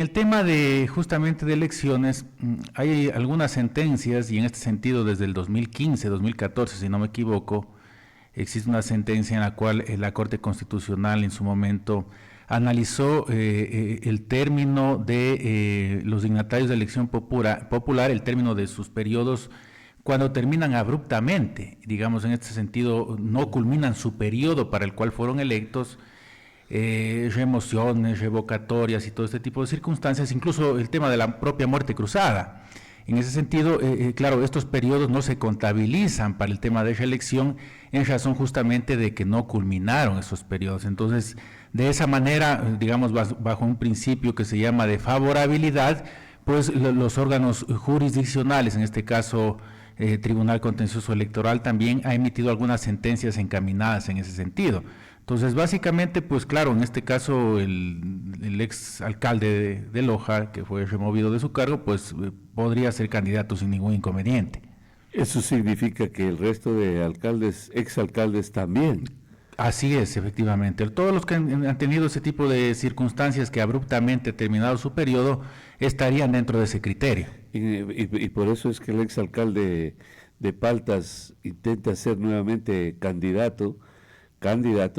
El tema de justamente de elecciones, hay algunas sentencias y en este sentido desde el 2015, 2014, si no me equivoco, existe una sentencia en la cual la Corte Constitucional en su momento analizó el término de los dignatarios de elección popular, el término de sus periodos cuando terminan abruptamente, digamos en este sentido no culminan su periodo para el cual fueron electos, remociones, revocatorias y todo este tipo de circunstancias, incluso el tema de la propia muerte cruzada. En ese sentido, claro, estos periodos no se contabilizan para el tema de reelección en razón justamente de que no culminaron esos periodos. Entonces, de esa manera, digamos, bajo un principio que se llama de favorabilidad, pues los órganos jurisdiccionales, en este caso Tribunal Contencioso Electoral, también ha emitido algunas sentencias encaminadas en ese sentido. Entonces, básicamente, pues claro, en este caso el ex alcalde de Loja, que fue removido de su cargo, pues podría ser candidato sin ningún inconveniente. Eso significa que el resto de alcaldes, exalcaldes también. Así es, efectivamente. Todos los que han tenido ese tipo de circunstancias que abruptamente terminado su periodo estarían dentro de ese criterio. Y por eso es que el exalcalde de Paltas intenta ser nuevamente candidato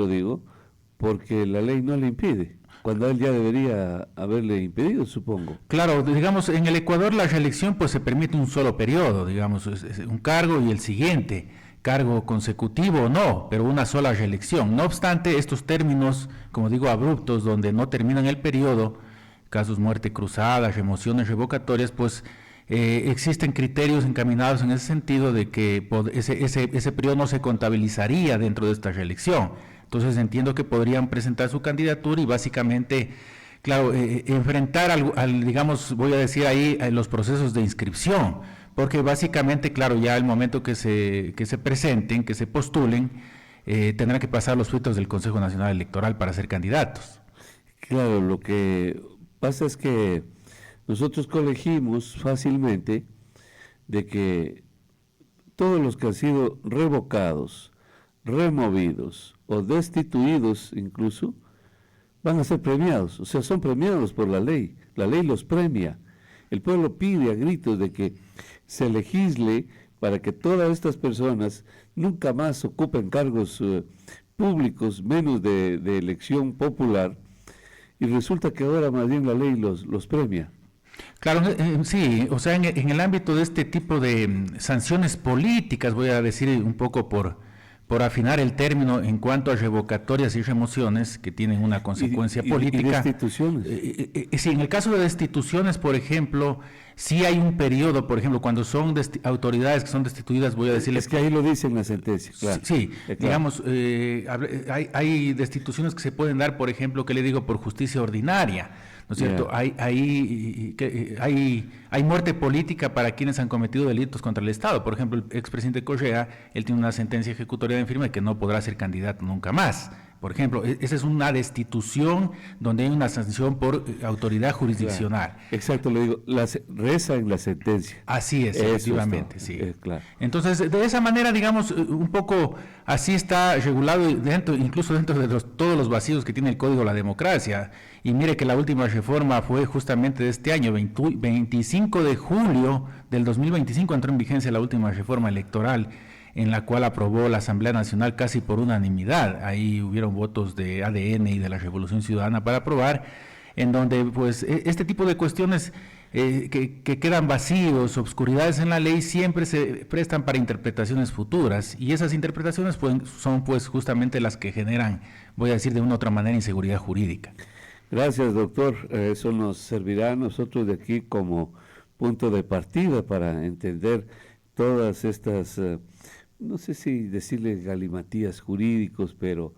digo, porque la ley no le impide, cuando él ya debería haberle impedido, supongo. Claro, digamos, en el Ecuador la reelección pues se permite un solo periodo, digamos, es un cargo y el siguiente, cargo consecutivo o no, pero una sola reelección. No obstante, estos términos, como digo, abruptos, donde no terminan el periodo, casos muerte cruzada, remociones revocatorias, pues existen criterios encaminados en ese sentido de que ese periodo no se contabilizaría dentro de esta reelección. Entonces entiendo que podrían presentar su candidatura y básicamente, claro, enfrentar digamos, voy a decir ahí, los procesos de inscripción, porque básicamente, claro, ya el momento que se presenten, que se postulen, tendrán que pasar los filtros del Consejo Nacional Electoral para ser candidatos. Claro, lo que pasa es que nosotros colegimos fácilmente de que todos los que han sido revocados, removidos o destituidos incluso, van a ser premiados, o sea, son premiados por la ley los premia. El pueblo pide a gritos de que se legisle para que todas estas personas nunca más ocupen cargos públicos, menos de elección popular, y resulta que ahora más bien la ley los premia. Claro, sí, o sea, en el ámbito de este tipo de sanciones políticas, voy a decir un poco por afinar el término en cuanto a revocatorias y remociones que tienen una consecuencia política. ¿Y destituciones? Sí, en el caso de destituciones, por ejemplo, sí hay un periodo, por ejemplo, cuando son autoridades que son destituidas, voy a decirles... Es que ahí lo dice en la sentencia, claro. Sí, claro. Digamos, hay destituciones que se pueden dar, por ejemplo, ¿qué le digo? Por justicia ordinaria, ¿no es cierto? Hay muerte política para quienes han cometido delitos contra el Estado. Por ejemplo, el expresidente Correa, él tiene una sentencia ejecutoria de firme que no podrá ser candidato nunca más. Por ejemplo, esa es una destitución donde hay una sanción por autoridad jurisdiccional. Claro. Exacto, le digo, reza en la sentencia. Así es, efectivamente, sí. Claro. Entonces, de esa manera, digamos, un poco así está regulado incluso dentro de todos los vacíos que tiene el Código de la Democracia. Y mire que la última reforma fue justamente de este año, 25 de julio del 2025 entró en vigencia la última reforma electoral, en la cual aprobó la Asamblea Nacional casi por unanimidad. Ahí hubieron votos de ADN y de la Revolución Ciudadana para aprobar, en donde pues este tipo de cuestiones que quedan vacíos, obscuridades en la ley, siempre se prestan para interpretaciones futuras, y esas interpretaciones son pues justamente las que generan, voy a decir de una u otra manera, inseguridad jurídica. Gracias, doctor. Eso nos servirá a nosotros de aquí como punto de partida para entender todas estas... no sé si decirle galimatías jurídicos, pero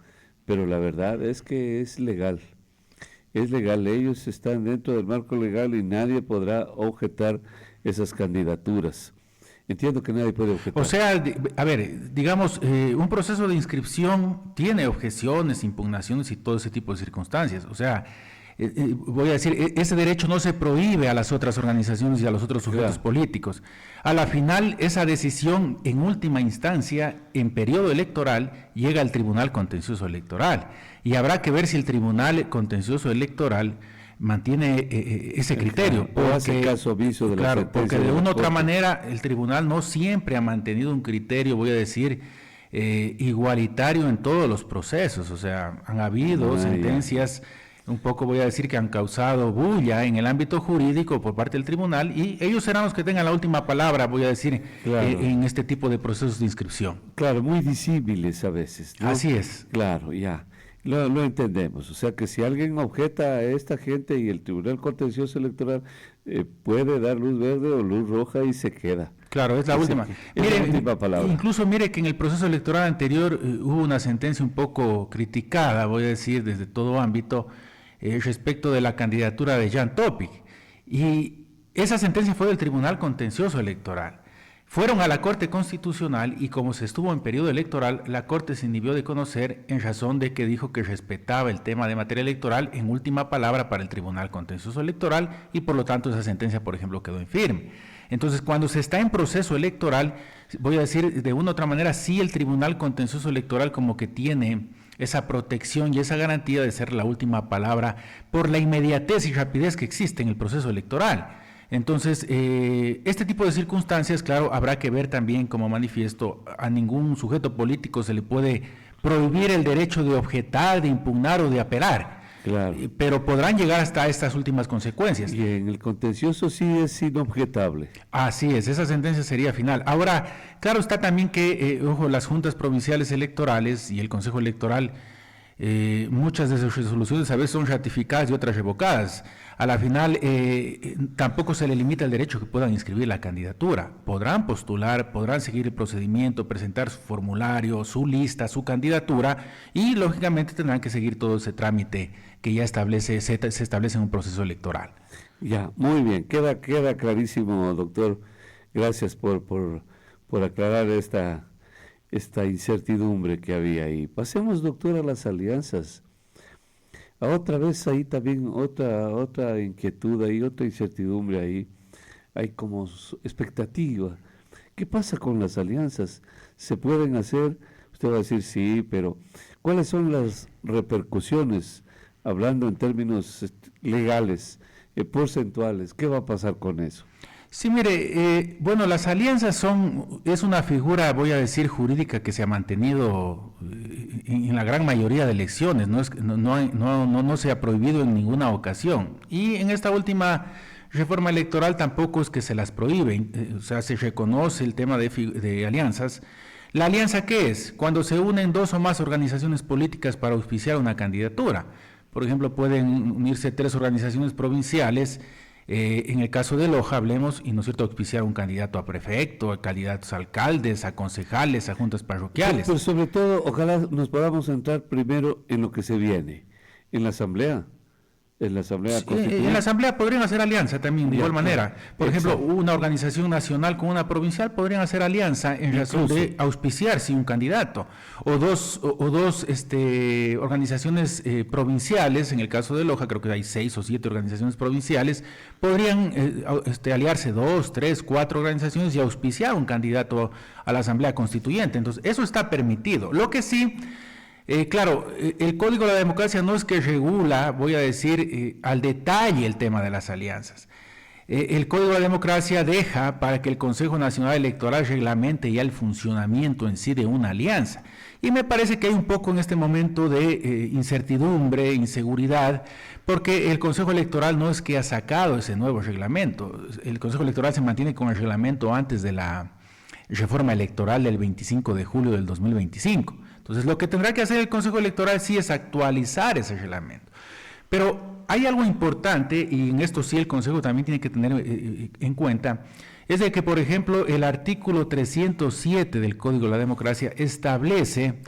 la verdad es que es legal, ellos están dentro del marco legal y nadie podrá objetar esas candidaturas. Entiendo que nadie puede objetar. O sea, a ver, digamos, un proceso de inscripción tiene objeciones, impugnaciones y todo ese tipo de circunstancias, o sea... voy a decir, ese derecho no se prohíbe a las otras organizaciones y a los otros sujetos políticos. A la final, esa decisión en última instancia, en periodo electoral, llega al Tribunal Contencioso Electoral, y habrá que ver si el Tribunal Contencioso Electoral mantiene ese criterio. O hace caso omiso de la claro, sentencia porque de la una u otra Corte. manera el tribunal no siempre ha mantenido un criterio, voy a decir, igualitario en todos los procesos. O sea, han habido sentencias, un poco voy a decir, que han causado bulla en el ámbito jurídico por parte del tribunal, y ellos serán los que tengan la última palabra, voy a decir, Claro. en este tipo de procesos de inscripción. Claro, muy disímiles a veces, ¿no? Así es. Claro, ya. Lo entendemos. O sea que si alguien objeta a esta gente y el Tribunal Contencioso Electoral puede dar luz verde o luz roja y se queda. Claro, es la última. Es la última palabra. Incluso mire que en el proceso electoral anterior hubo una sentencia un poco criticada, voy a decir, desde todo ámbito, respecto de la candidatura de Jan Topic. Y esa sentencia fue del Tribunal Contencioso Electoral. Fueron a la Corte Constitucional y como se estuvo en periodo electoral, la Corte se inhibió de conocer en razón de que dijo que respetaba el tema de materia electoral en última palabra para el Tribunal Contencioso Electoral y por lo tanto esa sentencia, por ejemplo, quedó infirme. Entonces, cuando se está en proceso electoral, voy a decir de una u otra manera, sí el Tribunal Contencioso Electoral como que tiene esa protección y esa garantía de ser la última palabra por la inmediatez y rapidez que existe en el proceso electoral. Entonces, este tipo de circunstancias, claro, habrá que ver también como manifiesto, a ningún sujeto político se le puede prohibir el derecho de objetar, de impugnar o de apelar. Claro. Pero podrán llegar hasta estas últimas consecuencias. Y en el contencioso sí es inobjetable. Así es, esa sentencia sería final. Ahora, claro está también que, ojo, las juntas provinciales electorales y el Consejo Electoral, muchas de sus resoluciones a veces son ratificadas y otras revocadas. A la final, tampoco se le limita el derecho que puedan inscribir la candidatura. Podrán postular, podrán seguir el procedimiento, presentar su formulario, su lista, su candidatura y, lógicamente, tendrán que seguir todo ese trámite que ya se establece en un proceso electoral. Ya, muy bien, queda clarísimo, doctor. Gracias por aclarar esta incertidumbre que había ahí. Pasemos, doctor, a las alianzas. Otra vez ahí también otra inquietud ahí, otra incertidumbre ahí. Hay como expectativa. ¿Qué pasa con las alianzas? ¿Se pueden hacer? Usted va a decir sí, pero ¿cuáles son las repercusiones, hablando en términos legales, porcentuales? ¿Qué va a pasar con eso? Sí, mire, bueno, las alianzas es una figura, voy a decir, jurídica que se ha mantenido en la gran mayoría de elecciones, no se ha prohibido en ninguna ocasión. Y en esta última reforma electoral tampoco es que se las prohíben, o sea, se reconoce el tema de alianzas. ¿La alianza qué es? Cuando se unen dos o más organizaciones políticas para auspiciar una candidatura. Por ejemplo, pueden unirse 3 organizaciones provinciales. En el caso de Loja, hablemos, y no es cierto, auspiciar un candidato a prefecto, a candidatos a alcaldes, a concejales, a juntas parroquiales. Pero sobre todo, ojalá nos podamos centrar primero en lo que se viene, en la Asamblea. En la Asamblea Constituyente. En la Asamblea podrían hacer alianza también, de igual manera. Por ejemplo, una organización nacional con una provincial podrían hacer alianza en razón de auspiciar un candidato. O dos organizaciones provinciales, en el caso de Loja, creo que hay 6 o 7 organizaciones provinciales, podrían aliarse 2, 3, 4 organizaciones y auspiciar un candidato a la Asamblea Constituyente. Entonces, eso está permitido. Lo que sí... claro, el Código de la Democracia no es que regula, voy a decir, al detalle el tema de las alianzas. El Código de la Democracia deja para que el Consejo Nacional Electoral reglamente ya el funcionamiento en sí de una alianza. Y me parece que hay un poco en este momento de incertidumbre, inseguridad, porque el Consejo Electoral no es que ha sacado ese nuevo reglamento. El Consejo Electoral se mantiene con el reglamento antes de la reforma electoral del 25 de julio del 2025. Entonces, lo que tendrá que hacer el Consejo Electoral sí es actualizar ese reglamento. Pero hay algo importante, y en esto sí el Consejo también tiene que tener en cuenta, es de que, por ejemplo, el artículo 307 del Código de la Democracia establece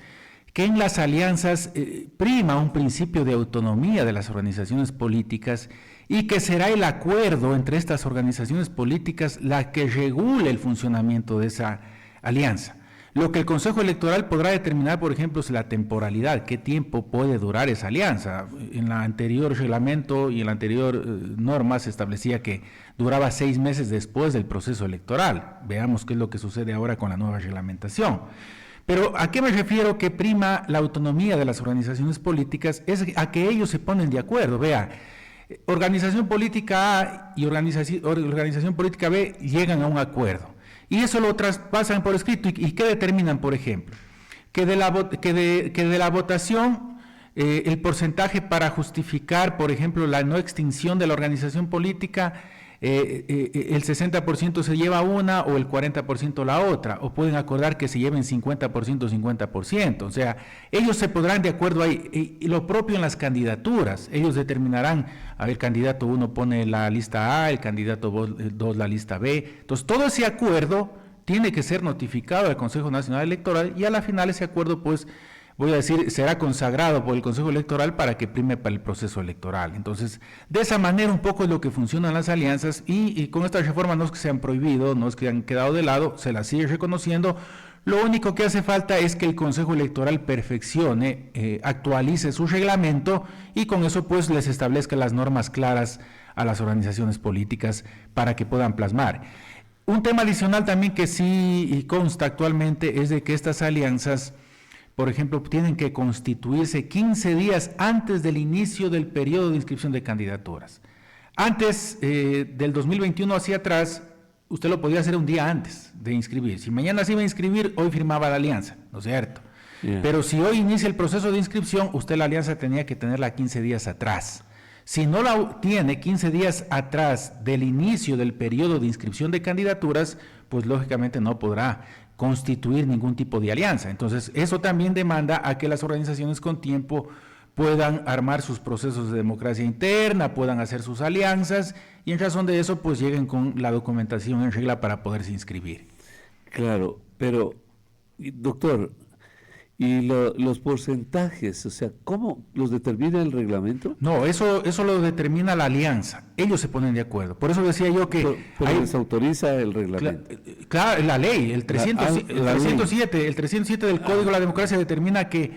que en las alianzas prima un principio de autonomía de las organizaciones políticas y que será el acuerdo entre estas organizaciones políticas la que regule el funcionamiento de esa alianza. Lo que el Consejo Electoral podrá determinar, por ejemplo, es la temporalidad, qué tiempo puede durar esa alianza. En la anterior reglamento y en la anterior norma se establecía que duraba 6 meses después del proceso electoral. Veamos qué es lo que sucede ahora con la nueva reglamentación. Pero ¿a qué me refiero que prima la autonomía de las organizaciones políticas? Es a que ellos se ponen de acuerdo. Vea, Organización política A y organización política B llegan a un acuerdo. Y eso lo traspasan por escrito. ¿Y qué determinan, por ejemplo? Que de la votación, el porcentaje para justificar, por ejemplo, la no extinción de la organización política, el 60% se lleva una o el 40% la otra, o pueden acordar que se lleven 50%, 50%. O sea, ellos se podrán de acuerdo ahí. Y lo propio en las candidaturas, ellos determinarán, a ver, el candidato 1 pone la lista A, el candidato 2 la lista B. Entonces, todo ese acuerdo tiene que ser notificado al Consejo Nacional Electoral y a la final ese acuerdo, pues, voy a decir, será consagrado por el Consejo Electoral para que prime para el proceso electoral. Entonces, de esa manera un poco es lo que funcionan las alianzas y con esta reforma no es que se han prohibido, no es que han quedado de lado, se las sigue reconociendo. Lo único que hace falta es que el Consejo Electoral perfeccione, actualice su reglamento y con eso pues les establezca las normas claras a las organizaciones políticas para que puedan plasmar. Un tema adicional también que sí consta actualmente es de que estas alianzas, por ejemplo, tienen que constituirse 15 días antes del inicio del periodo de inscripción de candidaturas. Antes del 2021 hacia atrás, usted lo podía hacer un día antes de inscribir. Si mañana se iba a inscribir, hoy firmaba la alianza, ¿no es cierto? Yeah. Pero si hoy inicia el proceso de inscripción, usted la alianza tenía que tenerla 15 días atrás. Si no la tiene 15 días atrás del inicio del periodo de inscripción de candidaturas, pues lógicamente no podrá constituir ningún tipo de alianza. Entonces, eso también demanda a que las organizaciones con tiempo puedan armar sus procesos de democracia interna, puedan hacer sus alianzas y en razón de eso, pues lleguen con la documentación en regla para poderse inscribir. Claro, pero, doctor, ¿y los porcentajes? O sea, ¿cómo los determina el reglamento? No, eso lo determina la alianza. Ellos se ponen de acuerdo. Por eso decía yo que... Pero les autoriza el reglamento. Claro, la ley, el 307 del Código de la Democracia determina que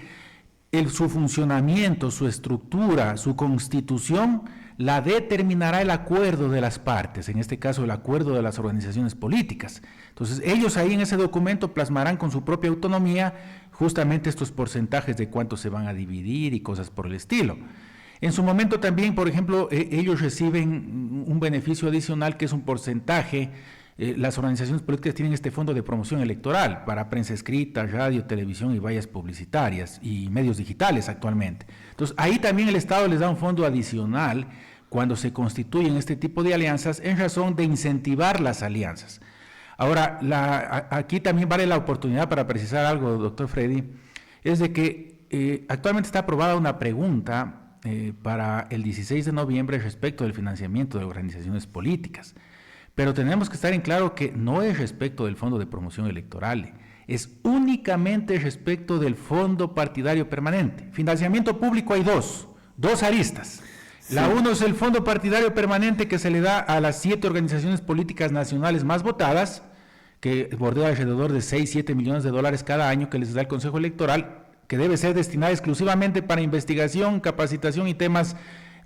su funcionamiento, su estructura, su constitución, la determinará el acuerdo de las partes, en este caso el acuerdo de las organizaciones políticas. Entonces, ellos ahí en ese documento plasmarán con su propia autonomía justamente estos porcentajes de cuánto se van a dividir y cosas por el estilo. En su momento también, por ejemplo, ellos reciben un beneficio adicional que es un porcentaje. Las organizaciones políticas tienen este fondo de promoción electoral para prensa escrita, radio, televisión y vallas publicitarias y medios digitales actualmente. Entonces, ahí también el Estado les da un fondo adicional cuando se constituyen este tipo de alianzas en razón de incentivar las alianzas. Ahora, aquí también vale la oportunidad para precisar algo, doctor Freddy, es de que actualmente está aprobada una pregunta para el 16 de noviembre respecto del financiamiento de organizaciones políticas. Pero tenemos que estar en claro que no es respecto del Fondo de Promoción Electoral, es únicamente respecto del Fondo Partidario Permanente. Financiamiento público hay dos aristas. Sí. La uno es el Fondo Partidario Permanente que se le da a las 7 organizaciones políticas nacionales más votadas, que bordea alrededor de 6-7 millones de dólares cada año que les da el Consejo Electoral, que debe ser destinada exclusivamente para investigación, capacitación y temas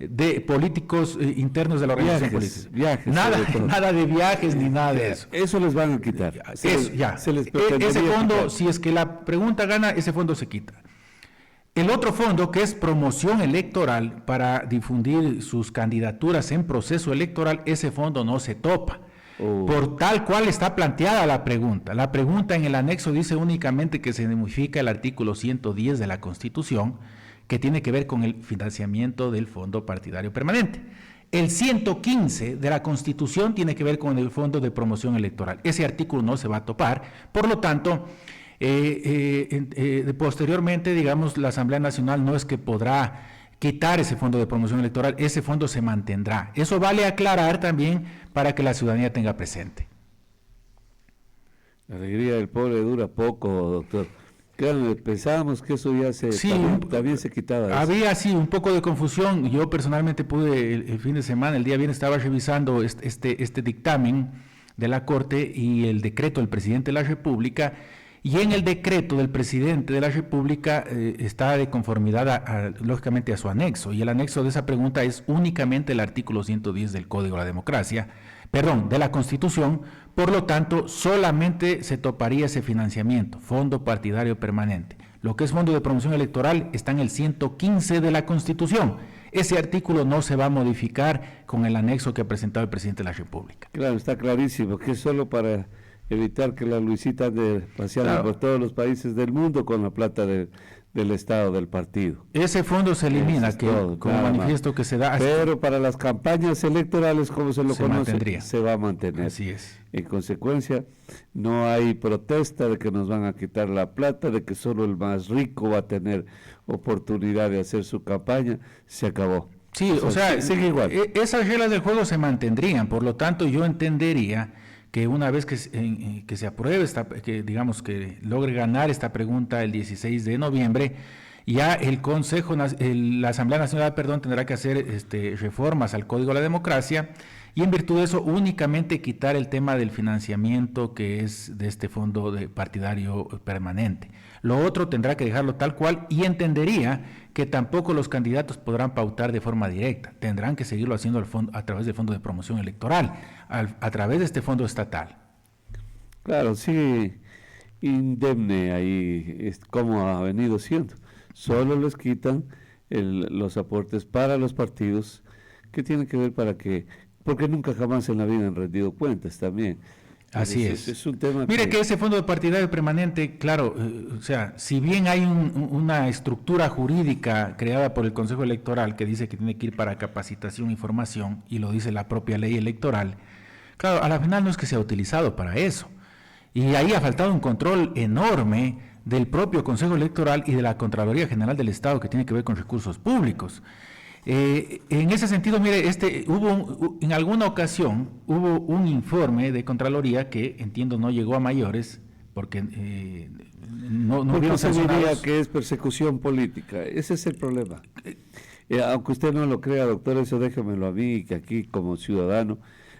de políticos internos de la organización política. Nada de viajes ni nada de eso. Eso les van a quitar. Ese fondo, si es que la pregunta gana, ese fondo se quita. El otro fondo, que es promoción electoral para difundir sus candidaturas en proceso electoral, ese fondo no se topa. Por tal cual está planteada la pregunta. La pregunta en el anexo dice únicamente que se modifica el artículo 110 de la Constitución, que tiene que ver con el financiamiento del Fondo Partidario Permanente. El 115 de la Constitución tiene que ver con el Fondo de Promoción Electoral. Ese artículo no se va a topar, por lo tanto, posteriormente, digamos, la Asamblea Nacional no es que podrá quitar ese Fondo de Promoción Electoral, ese fondo se mantendrá. Eso vale aclarar también para que la ciudadanía tenga presente. La alegría del pobre dura poco, doctor. Claro, pensábamos que eso ya también se quitaba. Había sí un poco de confusión. Yo personalmente pude el fin de semana, el día viernes, estaba revisando este dictamen de la Corte y el decreto del presidente de la República, y en el decreto del presidente de la República está de conformidad lógicamente a su anexo, y el anexo de esa pregunta es únicamente el artículo 110 del Código de la Democracia, de la Constitución. Por lo tanto, solamente se toparía ese financiamiento, Fondo Partidario Permanente. Lo que es Fondo de Promoción Electoral está en el 115 de la Constitución. Ese artículo no se va a modificar con el anexo que ha presentado el presidente de la República. Claro, está clarísimo que es solo para evitar que la Luisita ande paseando Claro. por todos los países del mundo con la plata del Estado, del partido. Ese fondo se elimina, Eso es que todo, como nada manifiesto más. que se da... Pero para las campañas electorales, como se lo Se conoce, mantendría. se va a mantener. Así es. En consecuencia, no hay protesta de que nos van a quitar la plata, de que solo el más rico va a tener oportunidad de hacer su campaña. Se acabó. Sí, o sea, sigue igual. Esas reglas del juego se mantendrían, por lo tanto yo entendería que una vez que se apruebe, que digamos que logre ganar esta pregunta el 16 de noviembre, ya el Consejo, la Asamblea Nacional, tendrá que hacer reformas al Código de la Democracia y en virtud de eso únicamente quitar el tema del financiamiento que es de este fondo partidario permanente. Lo otro tendrá que dejarlo tal cual y entendería que tampoco los candidatos podrán pautar de forma directa, tendrán que seguirlo haciendo a través del Fondo de Promoción Electoral, a través de este fondo estatal. Claro, sigue indemne ahí, como ha venido siendo. Solo les quitan los aportes para los partidos que tienen que ver porque nunca jamás en la vida han rendido cuentas también. Así es. Es un tema Mire que ese fondo partidario permanente, claro, o sea, si bien hay una estructura jurídica creada por el Consejo Electoral que dice que tiene que ir para capacitación y formación, y lo dice la propia ley electoral, claro, a la final no es que sea utilizado para eso. Y ahí ha faltado un control enorme del propio Consejo Electoral y de la Contraloría General del Estado que tiene que ver con recursos públicos. En ese sentido, mire, en alguna ocasión hubo un informe de Contraloría que entiendo no llegó a mayores porque no porque hubieron se diría sancionados. que es persecución política. Ese es el problema. Aunque usted no lo crea, doctor, eso déjemelo a mí, que aquí como ciudadano,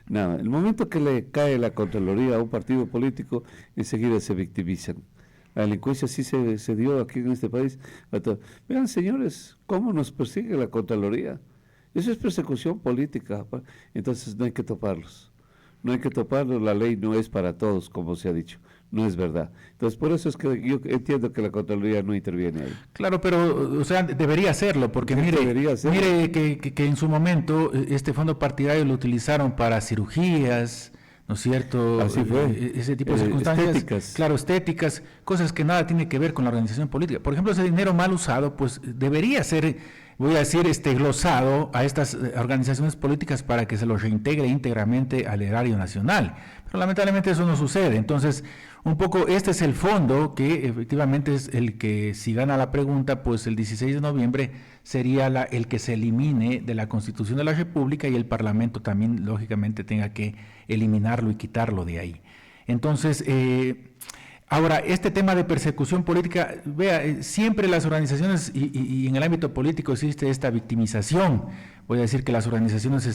nada, el momento que le cae la Contraloría a un partido político, enseguida se victimizan. La delincuencia sí se dio aquí en este país. Vean, señores, cómo nos persigue la Contraloría. Eso es persecución política. Entonces no hay que toparlos. No hay que toparlos, la ley no es para todos, como se ha dicho. No es verdad. Entonces, por eso es que yo entiendo que la Contraloría no interviene ahí. Claro, pero, o sea, debería hacerlo, porque Debería hacerlo. mire que en su momento este fondo partidario lo utilizaron para cirugías, ¿no es cierto? Así fue. Ese tipo de circunstancias. Estéticas. Claro, estéticas, cosas que nada tienen que ver con la organización política. Por ejemplo, ese dinero mal usado, pues debería ser, voy a decir, glosado a estas organizaciones políticas para que se los reintegre íntegramente al erario nacional. Pero lamentablemente eso no sucede. Entonces, un poco este es el fondo que efectivamente es el que, si gana la pregunta, pues el 16 de noviembre sería el que se elimine de la Constitución de la República y el Parlamento también, lógicamente, tenga que eliminarlo y quitarlo de ahí. Entonces, ahora, este tema de persecución política, vea, siempre las organizaciones y en el ámbito político existe esta victimización. Voy a decir que las organizaciones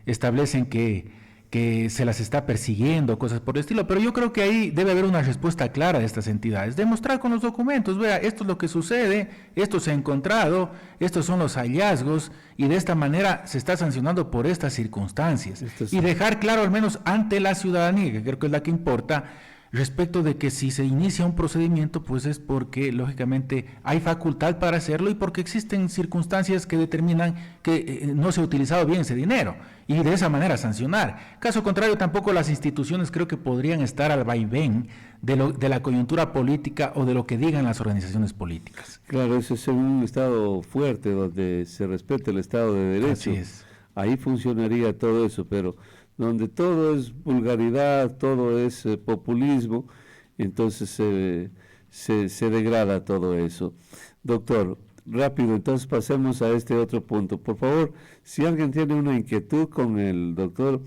establecen que se las está persiguiendo, cosas por el estilo, pero yo creo que ahí debe haber una respuesta clara de estas entidades, demostrar con los documentos, vea, esto es lo que sucede, esto se ha encontrado, estos son los hallazgos, y de esta manera se está sancionando por estas circunstancias, y dejar claro al menos ante la ciudadanía, que creo que es la que importa, respecto de que si se inicia un procedimiento, pues es porque lógicamente hay facultad para hacerlo y porque existen circunstancias que determinan que no se ha utilizado bien ese dinero y de esa manera sancionar. Caso contrario, tampoco las instituciones creo que podrían estar al vaivén de la coyuntura política o de lo que digan las organizaciones políticas. Claro, eso es un Estado fuerte donde se respete el Estado de Derecho. Así es. Ahí funcionaría todo eso, pero donde todo es vulgaridad, todo es populismo, entonces se degrada todo eso. Doctor, rápido, entonces pasemos a este otro punto. Por favor, si alguien tiene una inquietud con el doctor,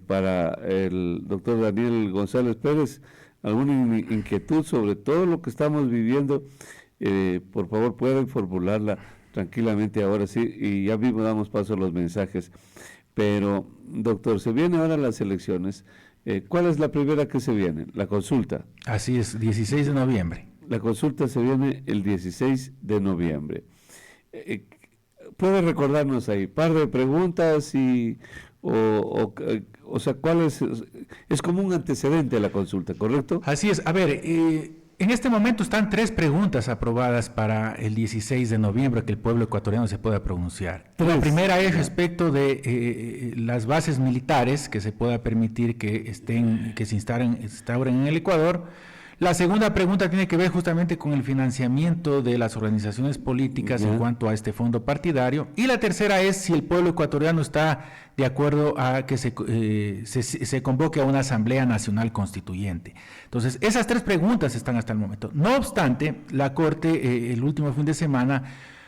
para el doctor Daniel González Pérez, alguna inquietud sobre todo lo que estamos viviendo, por favor pueden formularla tranquilamente ahora sí, y ya mismo damos paso a los mensajes. Pero, doctor, se vienen ahora las elecciones. ¿Cuál es la primera que se viene? La consulta. Así es, 16 de noviembre. La consulta se viene el 16 de noviembre. ¿Puede recordarnos ahí? Par de preguntas o sea, ¿cuál es? Es como un antecedente a la consulta, ¿correcto? Así es. A ver, En este momento están 3 preguntas aprobadas para el 16 de noviembre que el pueblo ecuatoriano se pueda pronunciar. La primera es respecto de las bases militares que se pueda permitir que se instauren en el Ecuador. La segunda pregunta tiene que ver justamente con el financiamiento de las organizaciones políticas en cuanto a este fondo partidario. Y la tercera es si el pueblo ecuatoriano está de acuerdo a que se convoque a una Asamblea Nacional Constituyente. Entonces, esas 3 preguntas están hasta el momento. No obstante, la Corte el último fin de semana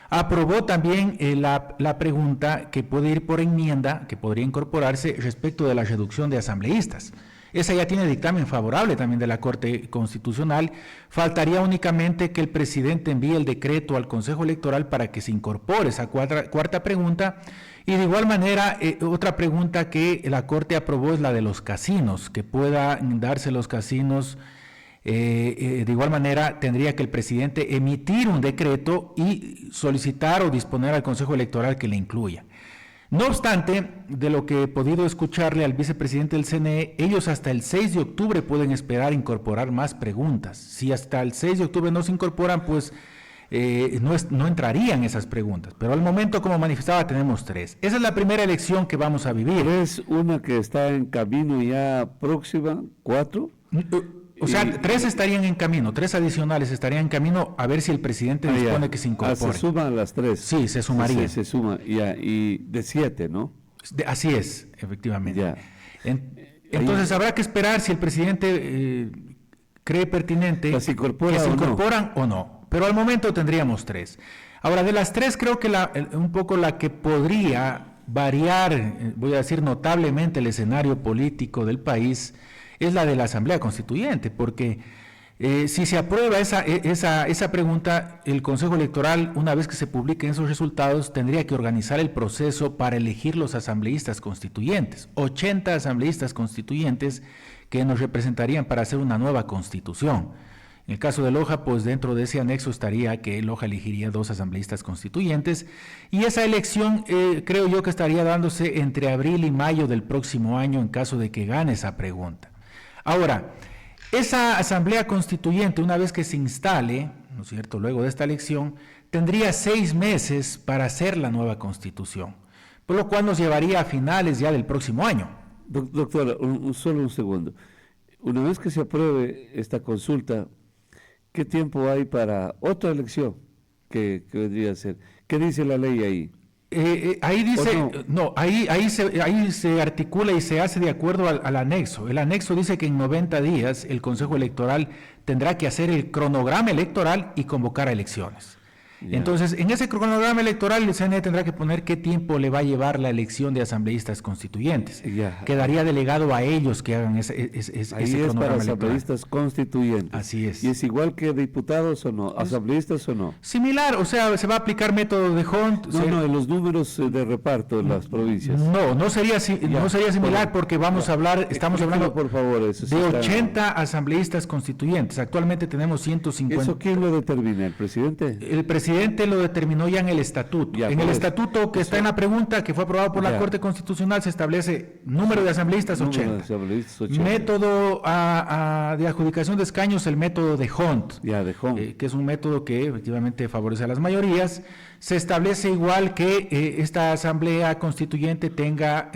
aprobó también la pregunta que puede ir por enmienda, que podría incorporarse respecto de la reducción de asambleístas. Esa ya tiene dictamen favorable también de la Corte Constitucional. Faltaría únicamente que el presidente envíe el decreto al Consejo Electoral para que se incorpore esa cuarta pregunta. Y de igual manera, otra pregunta que la Corte aprobó es la de los casinos, que puedan darse los casinos. De igual manera, tendría que el presidente emitir un decreto y solicitar o disponer al Consejo Electoral que le incluya. No obstante, de lo que he podido escucharle al vicepresidente del CNE, ellos hasta el 6 de octubre pueden esperar incorporar más preguntas. Si hasta el 6 de octubre no se incorporan, pues no entrarían esas preguntas. Pero al momento, como manifestaba, tenemos 3. Esa es la primera elección que vamos a vivir. ¿Es una que está en camino ya próxima? ¿4? O sea, 3 estarían en camino, 3 adicionales estarían en camino, a ver si el presidente dispone que se incorpore. Se suman las 3. Sí, se sumaría. Se suma, ya, y de 7, ¿no? Así es, efectivamente. Ya. Entonces habrá que esperar si el presidente cree pertinente que se incorporan o no. Pero al momento tendríamos 3. Ahora, de las 3, creo que un poco la que podría variar, voy a decir notablemente, el escenario político del país es la de la Asamblea Constituyente, porque si se aprueba esa pregunta, el Consejo Electoral, una vez que se publiquen esos resultados, tendría que organizar el proceso para elegir los asambleístas constituyentes, 80 asambleístas constituyentes que nos representarían para hacer una nueva constitución. En el caso de Loja, pues dentro de ese anexo estaría que Loja elegiría 2 asambleístas constituyentes, y esa elección creo yo que estaría dándose entre abril y mayo del próximo año en caso de que gane esa pregunta. Ahora, esa asamblea constituyente, una vez que se instale, ¿no es cierto?, luego de esta elección, tendría 6 meses para hacer la nueva constitución, por lo cual nos llevaría a finales ya del próximo año. Doctora, solo un segundo. Una vez que se apruebe esta consulta, ¿qué tiempo hay para otra elección que vendría a ser? ¿Qué dice la ley ahí? Ahí dice, ahí se articula y se hace de acuerdo al anexo. El anexo dice que en 90 días el Consejo Electoral tendrá que hacer el cronograma electoral y convocar a elecciones. Yeah. Entonces, en ese cronograma electoral el CNE tendrá que poner qué tiempo le va a llevar la elección de asambleístas constituyentes. Yeah. Quedaría delegado a ellos que hagan ese cronograma para electoral. Asambleístas constituyentes. Así es. ¿Y es igual que diputados o no? ¿Asambleístas o no? Similar, o sea, se va a aplicar método de Hunt. No, en los números de reparto en las provincias. No sería similar porque estamos hablando por favor, eso de 80 asambleístas constituyentes. Actualmente tenemos 150. ¿Eso quién lo determina? ¿El presidente? El presidente lo determinó ya en el estatuto. En el estatuto que está en la pregunta, que fue aprobado por la Corte Constitucional, se establece número de asambleístas 80. Método de adjudicación de escaños, el método de Hunt, que es un método que efectivamente favorece a las mayorías. Se establece igual que esta asamblea constituyente tenga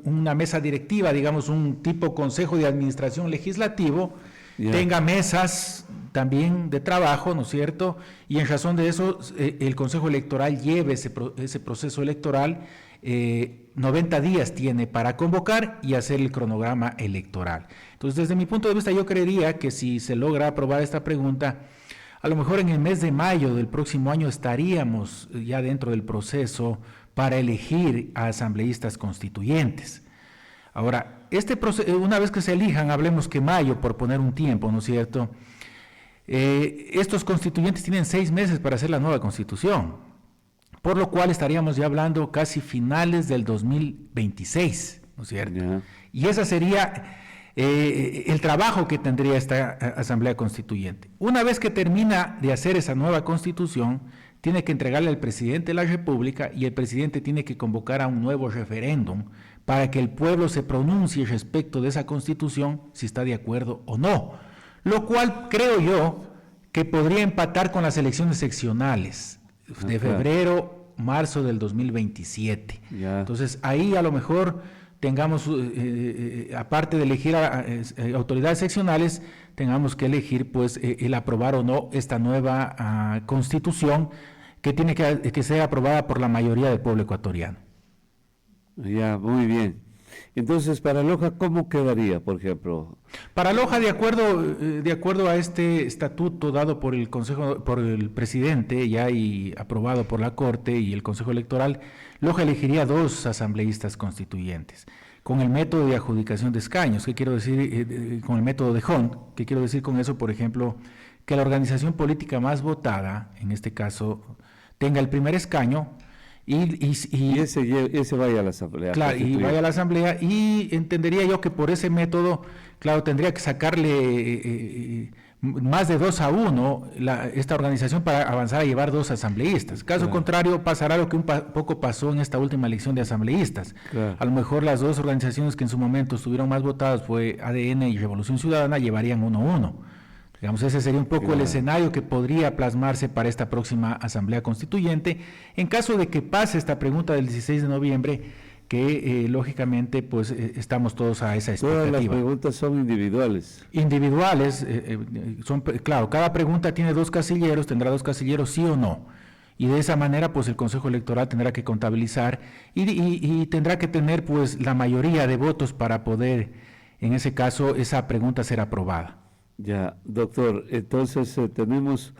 una mesa directiva, digamos un tipo consejo de administración legislativo, tenga mesas también de trabajo, ¿no es cierto? Y en razón de eso, el Consejo Electoral lleve ese proceso electoral, 90 días tiene para convocar y hacer el cronograma electoral. Entonces, desde mi punto de vista, yo creería que si se logra aprobar esta pregunta, a lo mejor en el mes de mayo del próximo año estaríamos ya dentro del proceso para elegir a asambleístas constituyentes. Ahora, una vez que se elijan, hablemos que mayo, por poner un tiempo, ¿no es cierto?, estos constituyentes tienen 6 meses para hacer la nueva constitución, por lo cual estaríamos ya hablando casi finales del 2026, ¿no es cierto? Yeah. Y ese sería el trabajo que tendría esta asamblea constituyente. Una vez que termina de hacer esa nueva constitución, tiene que entregarle al presidente de la República y el presidente tiene que convocar a un nuevo referéndum para que el pueblo se pronuncie respecto de esa constitución, si está de acuerdo o no. lo cual creo yo que podría empatar con las elecciones seccionales de febrero, marzo del 2027. Ya. Entonces ahí a lo mejor tengamos, aparte de elegir autoridades seccionales, tengamos que elegir pues el aprobar o no esta nueva constitución que tiene que ser aprobada por la mayoría del pueblo ecuatoriano. Ya, muy bien. Entonces, para Loja, ¿cómo quedaría, por ejemplo? Para Loja, de acuerdo a este estatuto dado por el Consejo, por el presidente, ya y aprobado por la Corte y el Consejo Electoral, Loja elegiría 2 asambleístas constituyentes, con el método de adjudicación de escaños. ¿Qué quiero decir? Con el método de Hont. ¿Qué quiero decir con eso? Por ejemplo, que la organización política más votada, en este caso, tenga el primer escaño, y ese vaya a la asamblea. Claro, y vaya a la asamblea, y entendería yo que por ese método, claro, tendría que sacarle más de 2-1 esta organización para avanzar a llevar 2 asambleístas. Caso contrario, pasará lo que un poco pasó en esta última elección de asambleístas. Claro. A lo mejor las 2 organizaciones que en su momento estuvieron más votadas, fue ADN y Revolución Ciudadana, llevarían 1-1. Digamos, ese sería un poco el escenario que podría plasmarse para esta próxima Asamblea Constituyente, en caso de que pase esta pregunta del 16 de noviembre, que lógicamente pues estamos todos a esa expectativa. Todas las preguntas son individuales. Individuales, claro, cada pregunta tiene 2 casilleros, tendrá 2 casilleros sí o no, y de esa manera pues el Consejo Electoral tendrá que contabilizar y tendrá que tener pues la mayoría de votos para poder, en ese caso, esa pregunta ser aprobada. Ya, doctor, entonces tenemos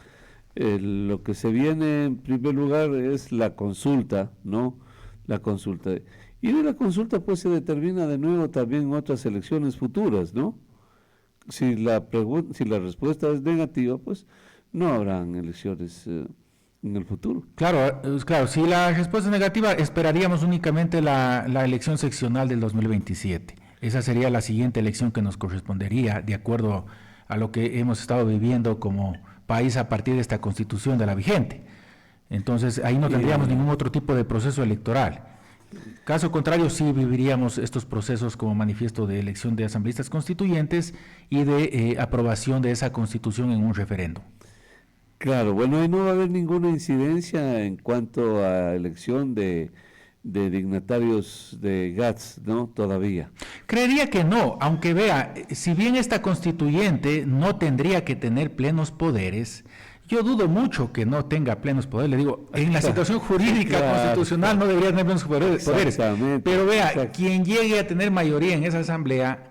lo que se viene en primer lugar es la consulta, ¿no? La consulta. Y de la consulta pues se determina de nuevo también otras elecciones futuras, ¿no? Si la respuesta es negativa, pues no habrán elecciones en el futuro. Claro, si la respuesta es negativa, esperaríamos únicamente la elección seccional del 2027. Esa sería la siguiente elección que nos correspondería, de acuerdo a lo que hemos estado viviendo como país a partir de esta constitución de la vigente. Entonces, ahí no tendríamos ningún otro tipo de proceso electoral. Caso contrario, sí viviríamos estos procesos como manifiesto de elección de asambleístas constituyentes y de aprobación de esa constitución en un referéndum. Claro, bueno, y no va a haber ninguna incidencia en cuanto a elección de dignatarios de GATS, ¿no? Todavía. Creería que no, aunque vea, si bien esta constituyente no tendría que tener plenos poderes, yo dudo mucho que no tenga plenos poderes. Le digo, en la situación jurídica constitucional no debería tener plenos poderes. Pero vea, quien llegue a tener mayoría en esa asamblea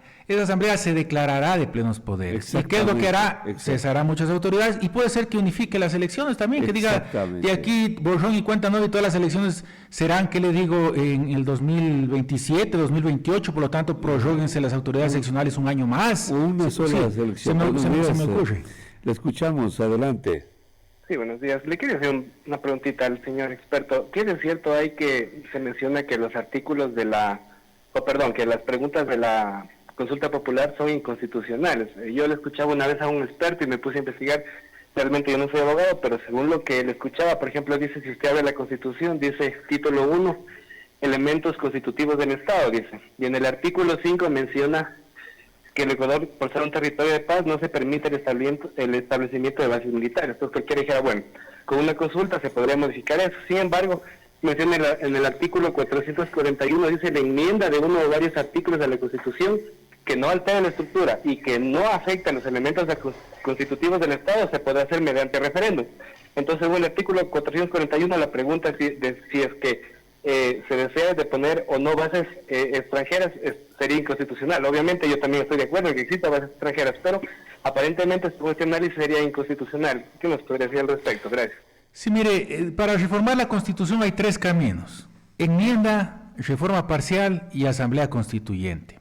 se declarará de plenos poderes. ¿Y qué es lo que hará? Cesará muchas autoridades y puede ser que unifique las elecciones también, que diga, de aquí borrón y cuenta nueva y todas las elecciones serán, ¿qué le digo?, en el 2027, 2028, por lo tanto, prorróguense las autoridades seccionales un año más. Una sola elección. Se me ocurre. Le escuchamos, adelante. Sí, buenos días. Le quería hacer una preguntita al señor experto. ¿Qué de cierto hay que se menciona que los artículos que las preguntas de la consulta popular son inconstitucionales? Yo le escuchaba una vez a un experto y me puse a investigar. Realmente yo no soy abogado, pero según lo que le escuchaba, por ejemplo, dice, si usted abre la Constitución, dice título 1, elementos constitutivos del Estado, dice. Y en el artículo 5 menciona que el Ecuador, por ser un territorio de paz, no se permite el establecimiento de bases militares. Entonces cualquiera dijera, bueno, con una consulta se podría modificar eso. Sin embargo, menciona en el artículo 441, dice la enmienda de uno o varios artículos de la Constitución que no altera la estructura y que no afecta los elementos constitutivos del Estado, se puede hacer mediante referéndum. Entonces, en el artículo 441, la pregunta es si es que se desea de poner o no bases extranjeras, sería inconstitucional. Obviamente yo también estoy de acuerdo en que existan bases extranjeras, pero aparentemente este análisis sería inconstitucional. ¿Qué nos podría decir al respecto? Gracias. Sí, mire, para reformar la Constitución hay 3 caminos: enmienda, reforma parcial y asamblea constituyente.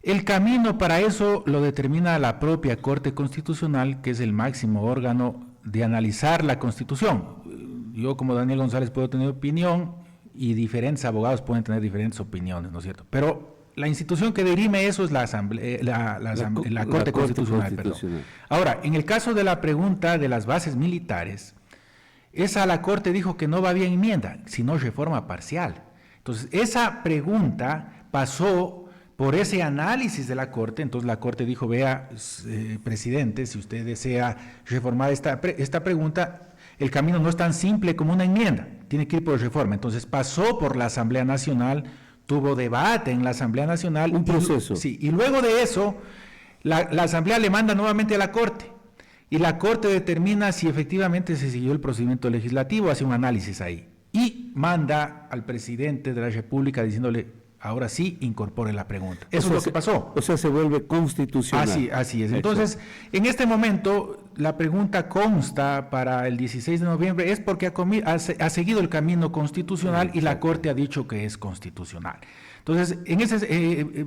El camino para eso lo determina la propia Corte Constitucional, que es el máximo órgano de analizar la Constitución. Yo, como Daniel González, puedo tener opinión y diferentes abogados pueden tener diferentes opiniones, ¿no es cierto? Pero la institución que dirime eso es la Corte Constitucional. Ahora, en el caso de la pregunta de las bases militares, la Corte dijo que no va bien enmienda, sino reforma parcial. Entonces, esa pregunta pasó por ese análisis de la Corte. Entonces la Corte dijo, vea, presidente, si usted desea reformar esta pregunta, el camino no es tan simple como una enmienda, tiene que ir por reforma. Entonces pasó por la Asamblea Nacional, tuvo debate en la Asamblea Nacional. Un proceso. Sí, y luego de eso, la Asamblea le manda nuevamente a la Corte, y la Corte determina si efectivamente se siguió el procedimiento legislativo, hace un análisis ahí, y manda al presidente de la República diciéndole, ahora sí, incorpore la pregunta. Eso es lo que pasó. O sea, se vuelve constitucional. Así es. Entonces, en este momento, la pregunta consta para el 16 de noviembre, es porque ha seguido el camino constitucional y la Corte ha dicho que es constitucional. Entonces,